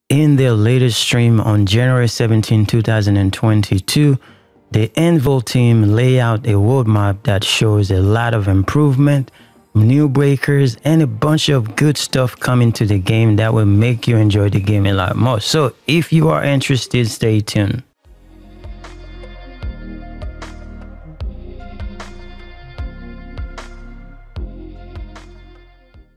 In their latest stream on January 17, 2022, the Anvil team lay out a roadmap that shows a lot of improvement, new breakers, and a bunch of good stuff coming to the game that will make you enjoy the game a lot more. So if you are interested, stay tuned.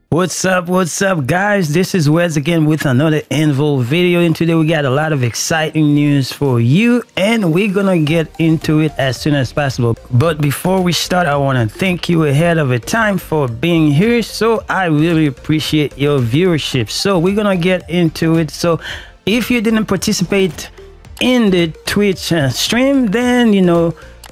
What's up guys, this is Wes again with another Anvil video, and today we got a lot of exciting news for you and we're gonna get into it as soon as possible. But before we start, I want to thank you ahead of time for being here. So I really appreciate your viewership. So we're gonna get into it. So if you didn't participate in the Twitch stream, then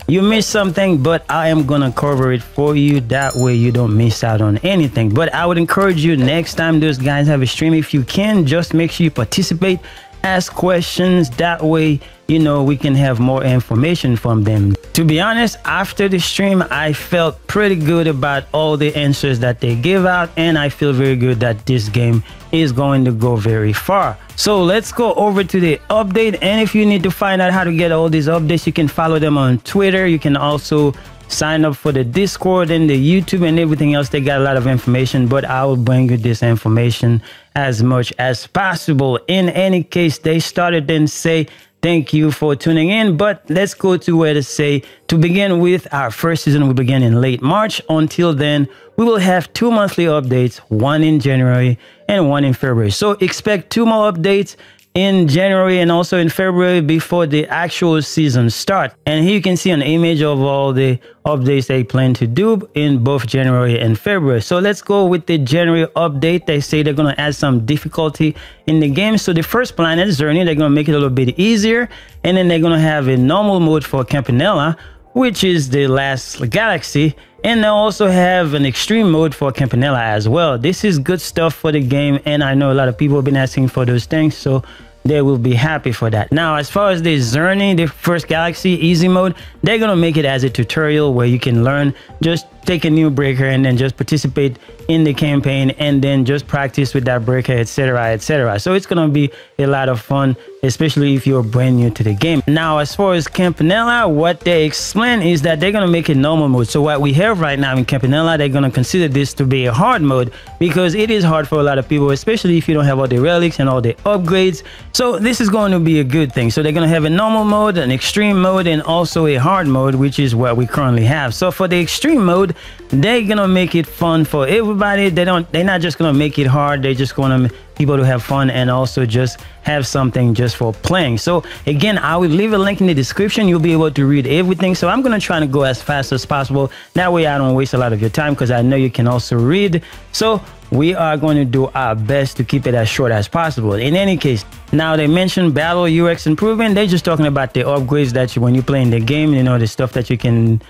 you missed something, but I am gonna cover it for you. That way you don't miss out on anything. But I would encourage you, next time those guys have a stream, if you can, just make sure you participate, ask questions. That way we can have more information from them. To be honest, after the stream I felt pretty good about all the answers that they gave out, and I feel very good that this game is going to go very far. So let's go over to the update, and if you need to find out how to get all these updates, you can follow them on Twitter. You can also sign up for the Discord and the YouTube and everything else. They got a lot of information, but I will bring you this information as much as possible. In any case, they started and say thank you for tuning in, but let's go to where to say, to begin with, our first season will begin in late March. Until then, we will have 2 monthly updates, one in January and one in February. So expect 2 more updates in January and also in February before the actual season starts. And here you can see an image of all the updates they plan to do in both January and February. So let's go with the January update. They say they're going to add some difficulty in the game. So the first planet, Journey, they're going to make it a little bit easier, and then they're going to have a normal mode for Campanella, which is the last galaxy, and they also have an extreme mode for Campanella as well. This is good stuff for the game, and I know a lot of people have been asking for those things, so they will be happy for that. Now, as far as the Journey, the first galaxy easy mode, they're gonna make it as a tutorial where you can learn, just take a new breaker and then just participate in the campaign and then just practice with that breaker, etc, etc. So it's gonna be a lot of fun, especially if you're brand new to the game. Now, as far as Campanella, what they explain is that they're gonna make it normal mode. So what we have right now in Campanella, they're gonna consider this to be a hard mode, because it is hard for a lot of people, especially if you don't have all the relics and all the upgrades. So this is going to be a good thing. So they're gonna have a normal mode, an extreme mode, and also a hard mode, which is what we currently have. So for the extreme mode, they're gonna make it fun for everybody. They're not just gonna make it hard, they're just gonna people to have fun and also just have something just for playing. So again, I will leave a link in the description. You'll be able to read everything. So I'm gonna try to go as fast as possible, that way I don't waste a lot of your time, because I know you can also read. So we are going to do our best to keep it as short as possible. In any case, now they mentioned battle UX improvement. They're just talking about the upgrades that when you play in the game, the stuff that you can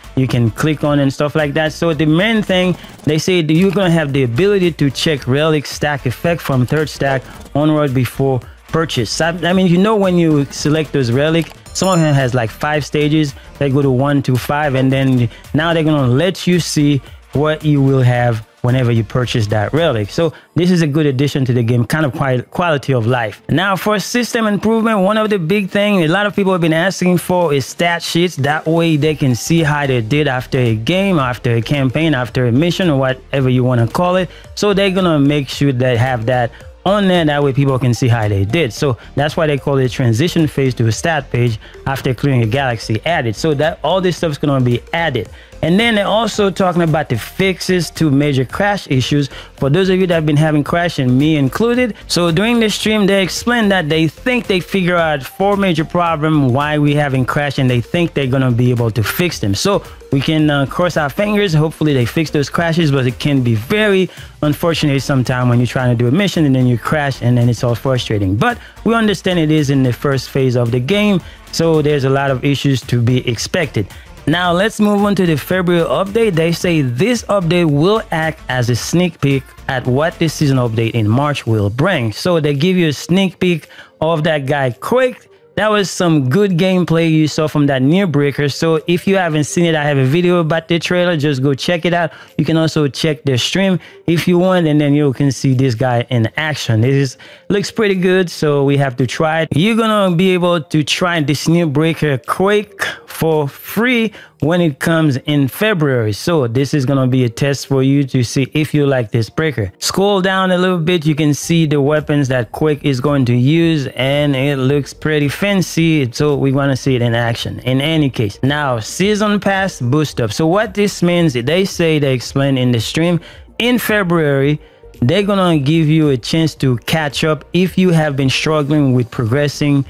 click on and stuff like that. So the main thing, they say that you're gonna have the ability to check relic stack effect from 3rd stack onward before purchase. I mean, when you select those relic, some of them has like 5 stages. They go to 1 to 5, and then now they're gonna let you see what you will have whenever you purchase that relic. So this is a good addition to the game, kind of quality of life. Now, for system improvement, one of the big things a lot of people have been asking for is stat sheets. That way they can see how they did after a game, after a campaign, after a mission, or whatever you want to call it. So they're gonna make sure they have that on there, that way people can see how they did. So that's why they call it transition phase to a stat page after clearing a galaxy added. So that all this stuff is going to be added. And then they're also talking about the fixes to major crash issues for those of you that have been having crash, and me included. So during the stream, they explained that they think they figure out 4 major problems why we having crash, and they think they're going to be able to fix them. So we can cross our fingers. Hopefully they fix those crashes, but it can be very unfortunate sometimes when you're trying to do a mission and then you crash, and then it's all frustrating. But we understand it is in the first phase of the game, so there's a lot of issues to be expected. Now let's move on to the February update. They say this update will act as a sneak peek at what this season update in March will bring. So they give you a sneak peek of that guy Quake that was some good gameplay you saw from that new breaker. So if you haven't seen it, I have a video about the trailer. Just go check it out. You can also check the stream if you want, and then you can see this guy in action. This looks pretty good, so we have to try it. You're gonna be able to try this new breaker Quake for free when it comes in February. So this is gonna be a test for you to see if you like this breaker. Scroll down a little bit, you can see the weapons that Quake is going to use, and it looks pretty fancy, so we want to see it in action. In any case, now season pass boost up. So what this means, they explain in the stream, in February they're gonna give you a chance to catch up if you have been struggling with progressing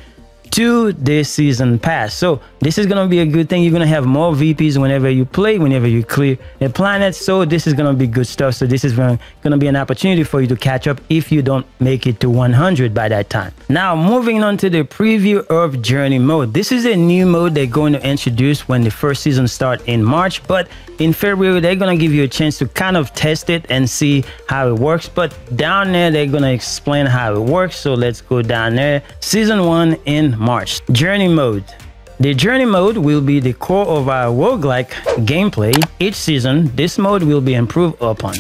to this season pass. So this is gonna be a good thing. You're gonna have more VPs whenever you play, whenever you clear the planet. So this is gonna be good stuff. So this is gonna be an opportunity for you to catch up if you don't make it to 100 by that time. Now moving on to the preview of journey mode. This is a new mode they're going to introduce when the first season starts in March, but in February they're gonna give you a chance to kind of test it and see how it works. But down there they're gonna explain how it works. So let's go down there. Season 1 in March. Journey mode. The journey mode will be the core of our roguelike gameplay. Each season, this mode will be improved upon.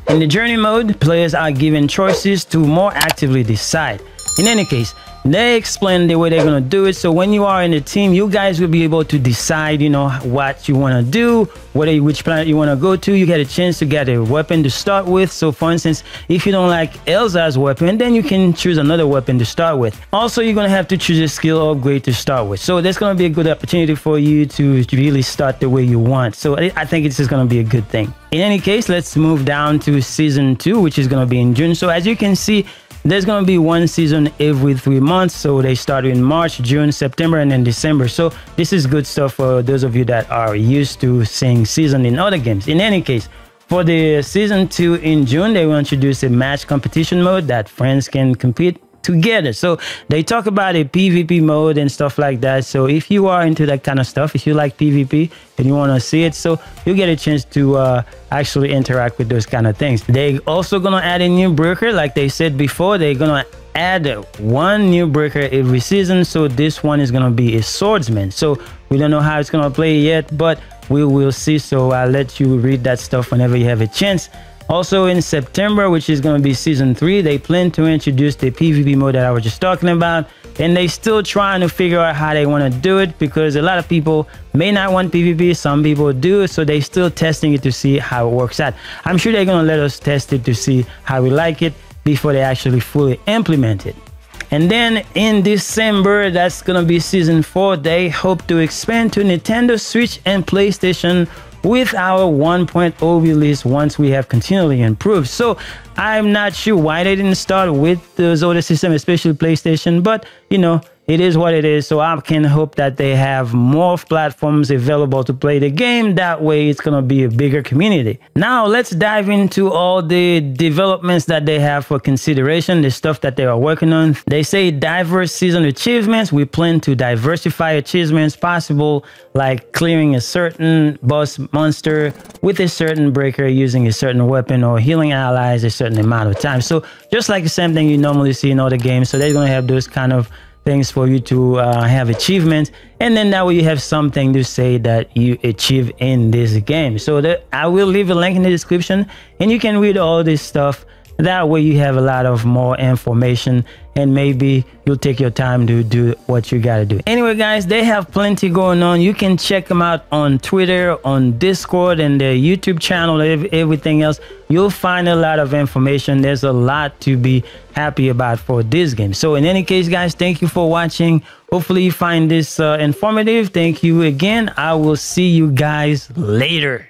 In the journey mode, players are given choices to more actively decide. In any case, they explain the way they're gonna do it. So when you are in a team, you guys will be able to decide, you know, what you want to do, which planet you want to go to. You get a chance to get a weapon to start with. So for instance, if you don't like Elsa's weapon, then you can choose another weapon to start with. Also, you're gonna have to choose a skill upgrade to start with. So that's gonna be a good opportunity for you to really start the way you want. So I think it's just gonna be a good thing. In any case, let's move down to season 2, which is gonna be in June. So as you can see, there's going to be one season every 3 months. So they start in March, June, September, and then December. So this is good stuff for those of you that are used to seeing season in other games. In any case, for the season 2 in June, they will introduce a match competition mode that friends can compete together. So they talk about a PvP mode and stuff like that. So if you are into that kind of stuff, if you like PvP and you want to see it, so you get a chance to actually interact with those kind of things. They also gonna add a new breaker. Like they said before, they're gonna add one new breaker every season. So this one is gonna be a swordsman. So we don't know how it's gonna play yet, but we will see. So I'll let you read that stuff whenever you have a chance. Also in September, which is going to be season 3, they plan to introduce the PvP mode that I was just talking about, and they still trying to figure out how they want to do it, because a lot of people may not want PvP, some people do, so they still testing it to see how it works out. I'm sure they're going to let us test it to see how we like it before they actually fully implement it. And then in December, that's going to be season 4, they hope to expand to Nintendo Switch and PlayStation with our 1.0 release once we have continually improved. So I'm not sure why they didn't start with those older systems, especially PlayStation, but you know, it is what it is. So I can hope that they have more platforms available to play the game. That way it's going to be a bigger community. Now let's dive into all the developments that they have for consideration, the stuff that they are working on. They say diverse season achievements. We plan to diversify achievements possible, like clearing a certain boss monster with a certain breaker using a certain weapon, or healing allies a certain amount of time. So just like the same thing you normally see in other games. So they're going to have those kind of things for you to have achievements, and then that way you have something to say that you achieve in this game. So I will leave a link in the description, and you can read all this stuff. That way you have a lot of more information, and maybe you'll take your time to do what you got to do. Anyway guys, they have plenty going on. You can check them out on Twitter, on Discord, and their YouTube channel, everything else. You'll find a lot of information. There's a lot to be happy about for this game. So in any case guys, thank you for watching. Hopefully you find this informative. Thank you again. I will see you guys later.